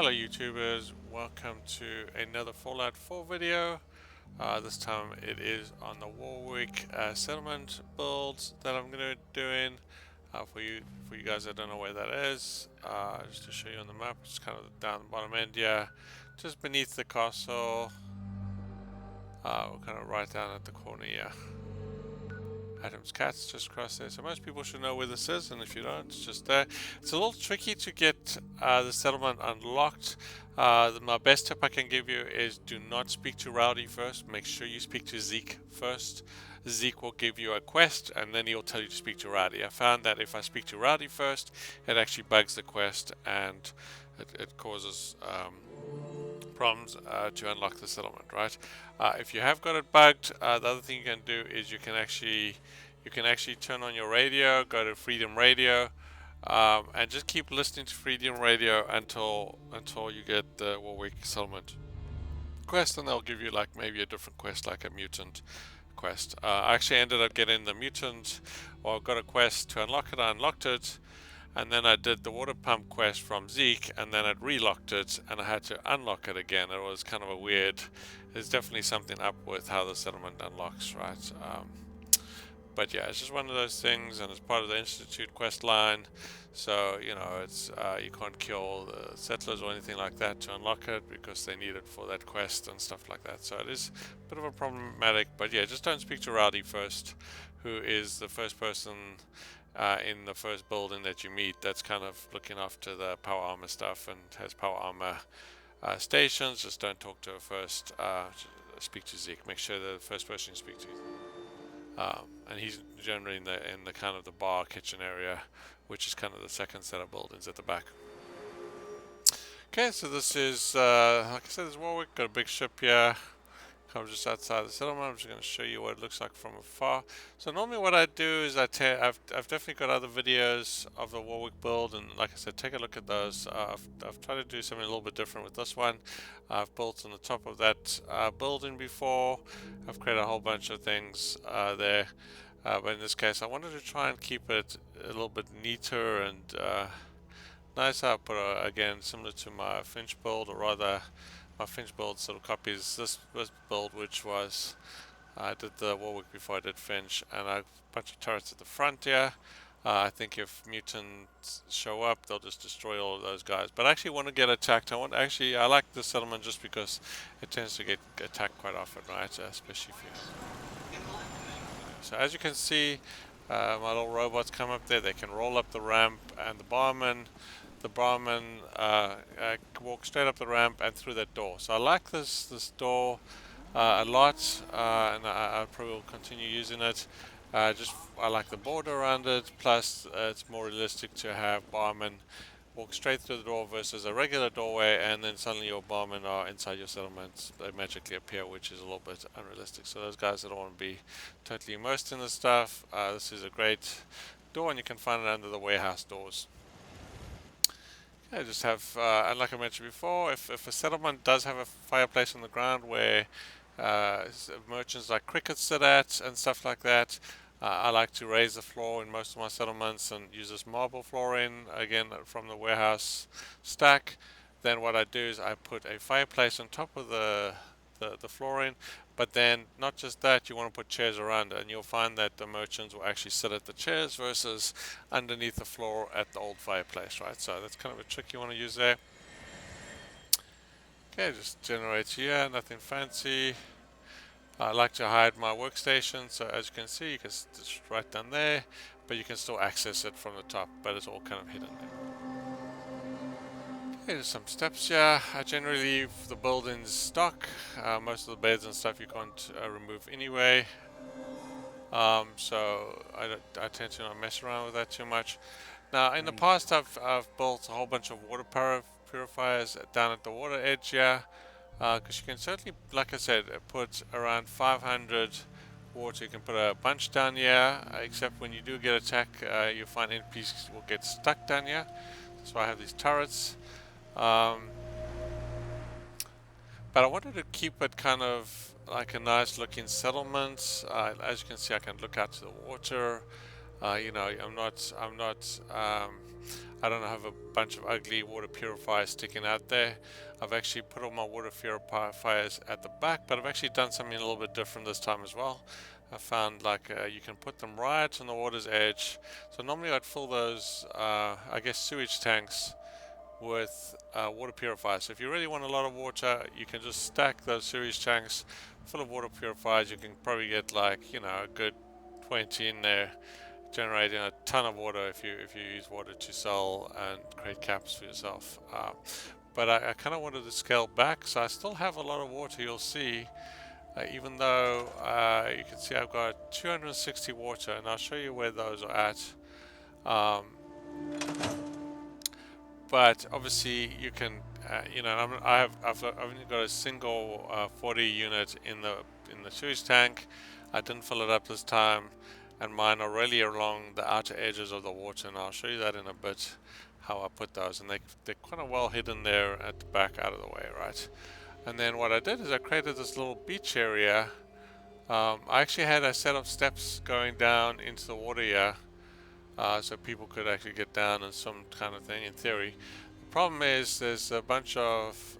Hello YouTubers, welcome to another Fallout 4 video. This time it is on the Warwick Settlement build that I'm going to be doing. For you guys that don't know where that is, just to show you on the map, it's kind of down the bottom end here, just beneath the castle. We're kind of right down at the corner here. Adam's Cat's just across there, so most people should know where this is, and if you don't, it's just there. It's a little tricky to get the settlement unlocked. My best tip I can give you is do not speak to Rowdy first. Make sure you speak to Zeke first. Zeke will give you a quest, and then he'll tell you to speak to Rowdy. I found that if I speak to Rowdy first, it actually bugs the quest, and it causes problems to unlock the settlement, right? If you have got it bugged, the other thing you can do is you can actually turn on your radio, go to Freedom Radio, and just keep listening to Freedom Radio until you get the Warwick Settlement quest, and they'll give you like maybe a different quest, like a mutant quest. I actually ended up getting the mutant, or I got a quest to unlock it. I unlocked it, and then I did the water pump quest from Zeke, and then it relocked it, and I had to unlock it again. It was kind of a weird. There's definitely something up with how the settlement unlocks, right? But yeah, it's just one of those things, and it's part of the Institute quest line. So you know, it's you can't kill the settlers or anything like that to unlock it because they need it for that quest and stuff like that. So it is a bit of a problematic. But yeah, just don't speak to Rowdy first, who is the first person in the first building that you meet that's kind of looking after the power armor stuff and has power armor stations. Just don't talk to her first. Speak to Zeke. Make sure the first person you speak to. And he's generally in the kind of the bar kitchen area, which is kind of the second set of buildings at the back. Okay, so this is like I said, this is Warwick. Got a big ship here. Come just outside the settlement. I'm just going to show you what it looks like from afar. So normally what I do is I've definitely got other videos of the Warwick build, and like I said, take a look at those. I've tried to do something a little bit different with this one. I've built on the top of that building before. I've created a whole bunch of things there, but in this case I wanted to try and keep it a little bit neater and nicer. I put again similar to my Finch build, or rather my Finch build sort of copies this build, which was I did the Warwick before I did Finch, and a bunch of turrets at the front here. I think if mutants show up, they'll just destroy all of those guys. But I actually want to get attacked. I like this settlement just because it tends to get attacked quite often, right? Especially if you. So as you can see, my little robots come up there. They can roll up the ramp, and the barman walks straight up the ramp and through that door. So I like this door a lot, and I probably will continue using it. I like the border around it. Plus, it's more realistic to have barmen walk straight through the door versus a regular doorway, and then suddenly your barmen are inside your settlement. They magically appear, which is a little bit unrealistic. So those guys that don't want to be totally immersed in the stuff, this is a great door, and you can find it under the warehouse doors. I just have, and like I mentioned before, if a settlement does have a fireplace on the ground where merchants like crickets sit at and stuff like that, I like to raise the floor in most of my settlements and use this marble flooring, again from the warehouse stack. Then what I do is I put a fireplace on top of the flooring, but then not just that, you want to put chairs around it, and you'll find that the merchants will actually sit at the chairs versus underneath the floor at the old fireplace, right? So that's kind of a trick you want to use there. Okay, just generates here, nothing fancy. I like to hide my workstation, so as you can see, you can just right down there, but you can still access it from the top, but it's all kind of hidden there. There's some steps here. I generally leave the buildings stock. Most of the beds and stuff you can't remove anyway. So I tend to not mess around with that too much. Now, in the past, I've built a whole bunch of water purifiers down at the water edge here. Because you can certainly, like I said, put around 500 water. You can put a bunch down here, except when you do get attacked, you'll find NPCs will get stuck down here. So I have these turrets. But I wanted to keep it kind of like a nice looking settlement. As you can see, I can look out to the water. You know, I'm not I don't have a bunch of ugly water purifiers sticking out there. I've actually put all my water purifiers at the back, but I've actually done something a little bit different this time as well. I found like you can put them right on the water's edge. So normally I'd fill those, I guess, sewage tanks with water purifiers. So if you really want a lot of water, you can just stack those sewage tanks full of water purifiers. You can probably get like, you know, a good 20 in there, generating a ton of water if you use water to sell and create caps for yourself. But I kind of wanted to scale back, so I still have a lot of water. You'll see, even though you can see I've got 260 water, and I'll show you where those are at. But obviously you can, you know, I've only got a single 40 unit in the sewage tank. I didn't fill it up this time, and mine are really along the outer edges of the water, and I'll show you that in a bit how I put those, and they're kind of well hidden there at the back out of the way, right? And then what I did is I created this little beach area. I actually had a set of steps going down into the water here, so people could actually get down and some kind of thing in theory. The problem is there's a bunch of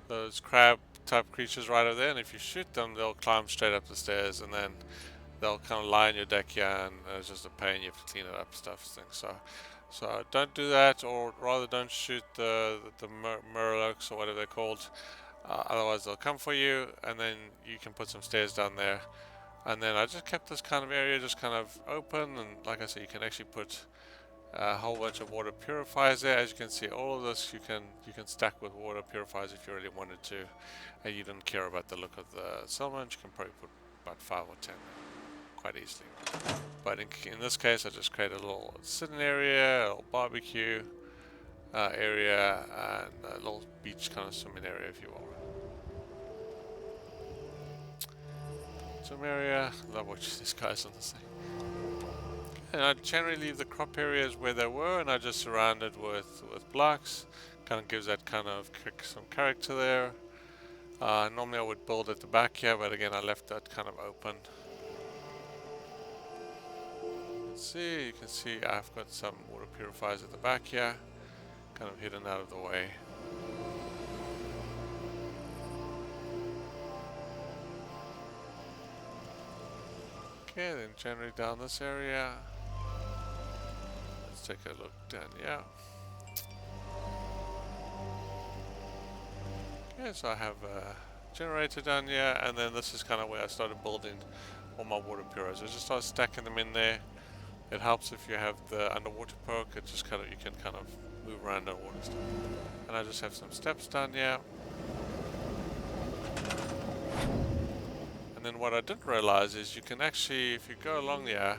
those crab type creatures right over there, and if you shoot them they'll climb straight up the stairs, and then they'll kind of lie on your deck here, and it's just a pain. You have to clean it up, things. So don't do that, or rather don't shoot the murlocs or whatever they're called. Otherwise they'll come for you, and then you can put some stairs down there. And then I just kept this kind of area just kind of open, and like I said, you can actually put a whole bunch of water purifiers there. As you can see, all of this you can stack with water purifiers if you really wanted to, and you didn't care about the look of the settlement. You can probably put about 5 or 10 quite easily. But in this case, I just created a little sitting area, a little barbecue area, and a little beach kind of swimming area, if you will. Swim area. Love watching these guys on this thing. And I generally leave the crop areas where they were, and I just surround it with blocks. Kind of gives that kind of some character there. Normally I would build at the back here, but again I left that kind of open. You can see I've got some water purifiers at the back here, kind of hidden out of the way. Okay, then generally down this area. Let's take a look down here. Okay, so I have a generator down here, and then this is kind of where I started building all my water purifiers. I just started stacking them in there. It helps if you have the underwater perk. It just kind of, you can kind of move around underwater stuff. And I just have some steps down here. And then what I didn't realize is you can actually, if you go along here,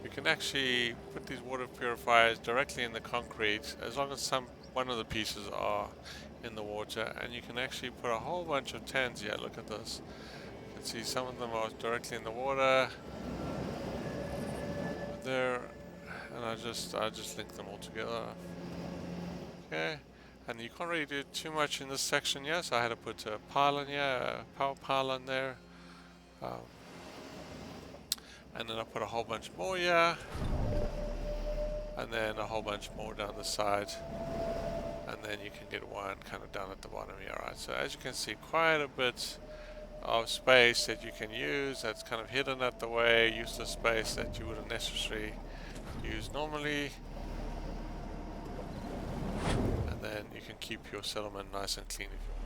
you can actually put these water purifiers directly in the concrete, as long as one of the pieces are in the water, and you can actually put a whole bunch of tans here. Look at this. You can see some of them are directly in the water. There, and I just link them all together. Okay, and you can't really do too much in this section here, so I had to put a pylon here, a power pylon there, and then I put a whole bunch more here, and then a whole bunch more down the side, and then you can get one kind of down at the bottom here, right? So as you can see, quite a bit of space that you can use that's kind of hidden at the way, useless space that you wouldn't necessarily use normally, and then you can keep your settlement nice and clean if you want.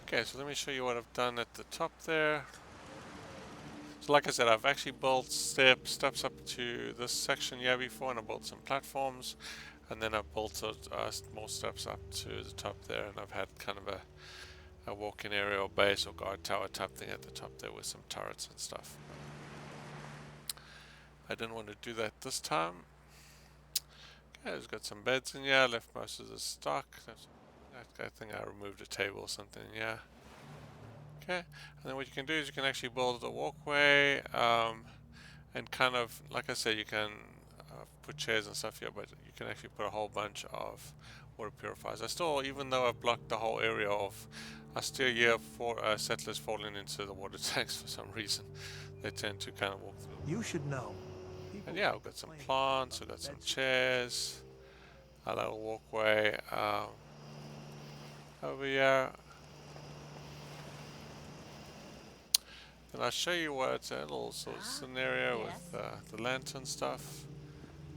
Okay, so let me show you what I've done at the top there. So like I said, I've actually built steps up to this section here before, and I built some platforms, and then I've built more steps up to the top there, and I've had kind of a walk-in area or base or guard tower type thing at the top there with some turrets and stuff. I didn't want to do that this time. Okay, it's got some beds in here. I left most of the stock. I think I removed a table or something, yeah. Okay, and then what you can do is you can actually build a walkway, and kind of, like I said, you can I've put chairs and stuff here, but you can actually put a whole bunch of water purifiers. I still, even though I've blocked the whole area off, I still hear settlers falling into the water tanks for some reason. They tend to kind of walk through. You should know. And yeah, we've got some plants, we've got some chairs, a little walkway over here. And I'll show you what it's a little sort of scenario with the lantern stuff.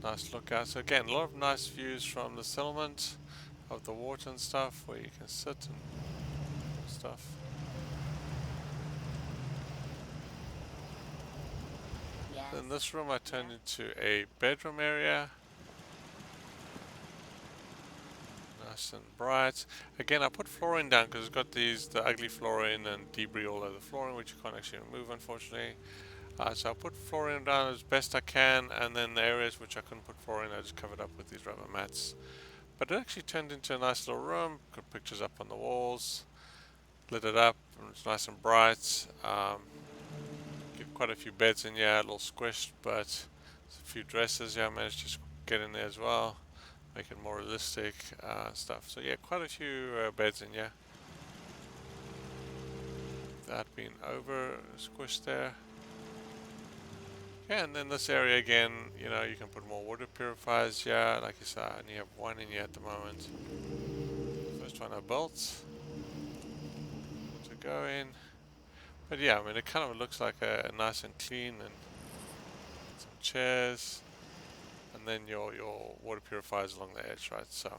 Nice lookout. So again, a lot of nice views from the settlement of the water and stuff where you can sit and stuff. Then this room I turned into a bedroom area. Nice and bright. Again, I put flooring down because it's got the ugly flooring and debris all over the flooring, which you can't actually remove, unfortunately. So I put flooring down as best I can, and then the areas which I couldn't put flooring, I just covered up with these rubber mats. But it actually turned into a nice little room. Got pictures up on the walls. Lit it up, and it's nice and bright. Get quite a few beds in here, a little squished, but there's a few dressers here I managed to get in there as well. Make it more realistic stuff. So yeah, quite a few beds in here. That being over squished there. Yeah, and then this area again, you know, you can put more water purifiers here. Like I said, I only have one in here at the moment. First one I built to go in. But yeah, I mean, it kind of looks like a nice and clean, and some chairs, and then your water purifiers along the edge, right? So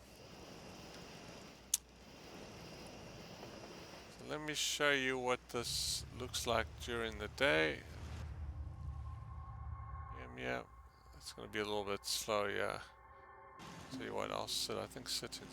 let me show you what this looks like during the day. Yeah, it's going to be a little bit slow, yeah. Tell you what, I'll sit, I think sitting.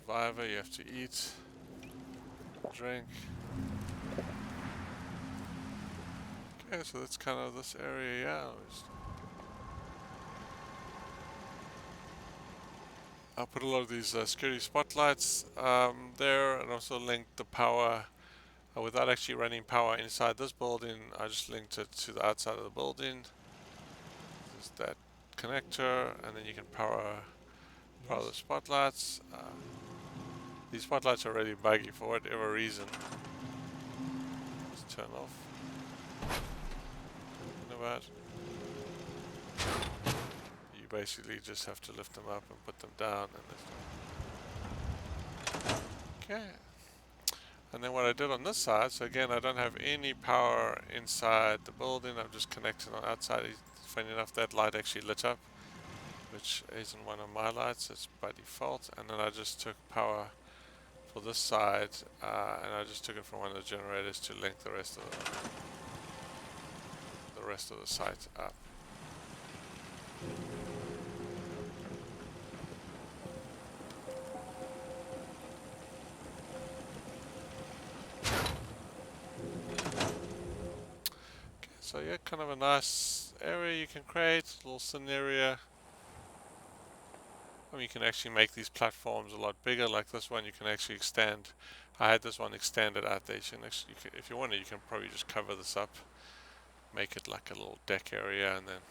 Survivor, you have to eat, drink. Okay, so that's kind of this area, yeah. I'll put a lot of these security spotlights there, and also link the power without actually running power inside this building. I just linked it to the outside of the building. There's that connector, and then you can power the spotlights. These spotlights are really buggy for whatever reason. Just turn off. About. You basically just have to lift them up and put them down, and okay. And then what I did on this side, so again, I don't have any power inside the building. I'm just connected on outside. Funny enough, that light actually lit up, which isn't one of my lights. It's by default. And then I just took power for this side, and I just took it from one of the generators to link the rest of the site up. Okay, so yeah, kind of a nice area you can create, a little scenario. I mean, you can actually make these platforms a lot bigger. Like this one, you can actually extend. I had this one extended out there. If you wanted, you can probably just cover this up, make it like a little deck area, and then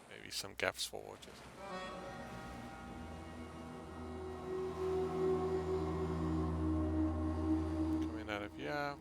maybe some gaps for water. Coming out of here.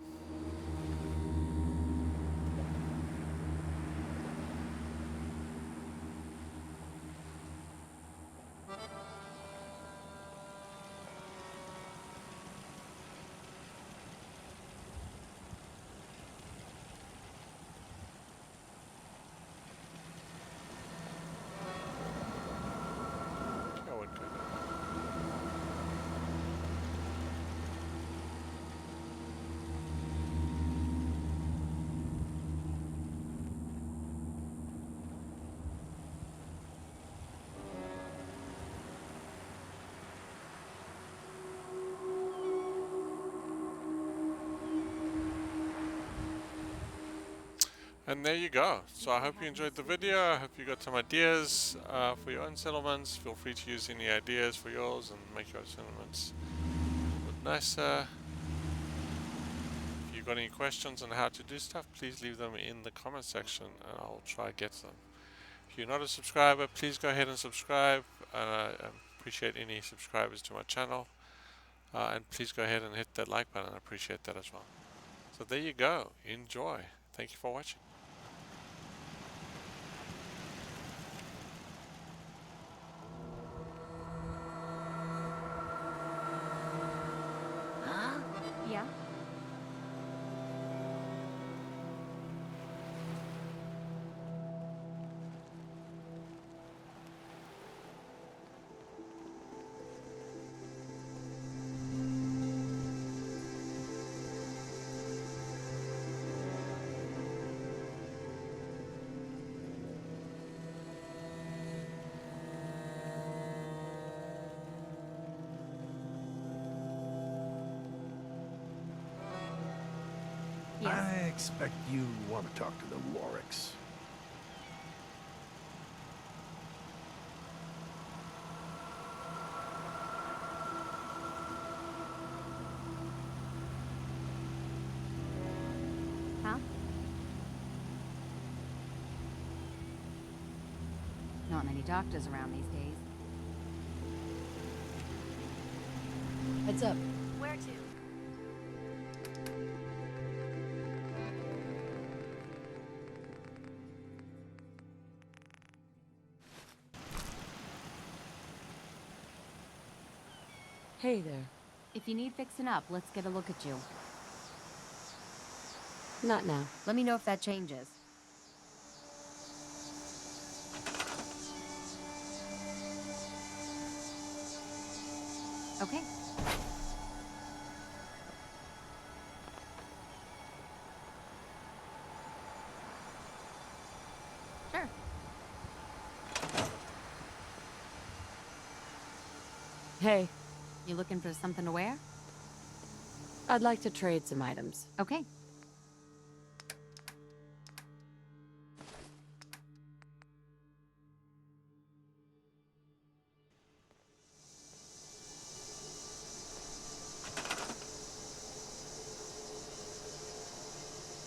And there you go. So I hope you enjoyed the video. I hope you got some ideas for your own settlements. Feel free to use any ideas for yours and make your settlements look nicer. If you've got any questions on how to do stuff, please leave them in the comment section and I'll try to get to them. If you're not a subscriber, please go ahead and subscribe. I appreciate any subscribers to my channel. And please go ahead and hit that like button. I appreciate that as well. So there you go. Enjoy. Thank you for watching. Yeah? Yes. I expect you want to talk to the Warricks. Huh? Not many doctors around these days. Heads up. Where to? Hey there. If you need fixing up, let's get a look at you. Not now. Let me know if that changes. Okay. Sure. Hey, You looking for something to wear? I'd like to trade some items. Okay.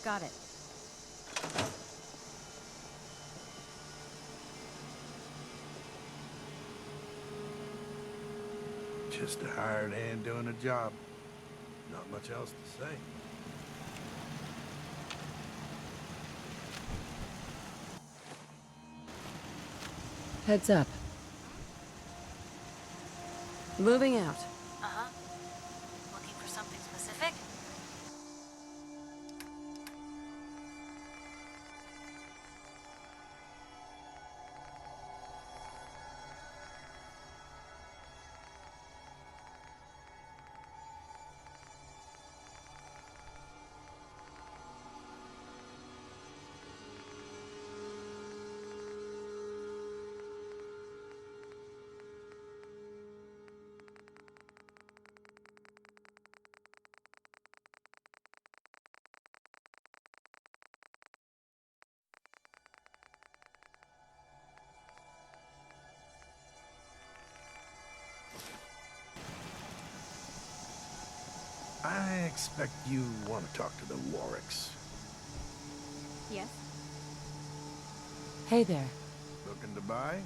Got it. Just a hired hand doing a job. Not much else to say. Heads up. Moving out. Uh-huh. Looking for something specific? I expect you want to talk to the Warricks. Yes. Hey there. Looking to buy?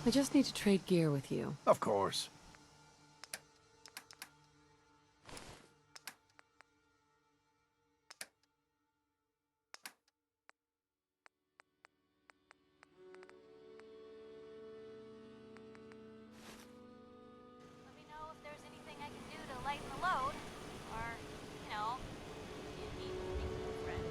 I just need to trade gear with you. Of course. Let me know if there's anything I can do to lighten the load. Or, you know, if you need to speak to a friend.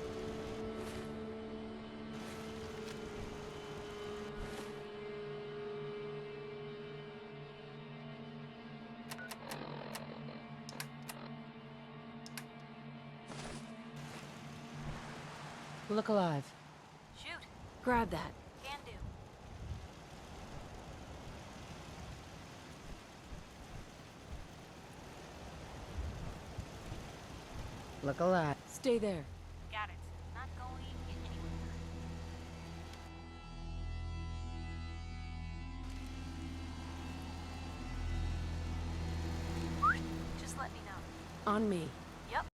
Look alive. Shoot. Grab that. Can do. Look alive. Stay there. Got it. Not On me.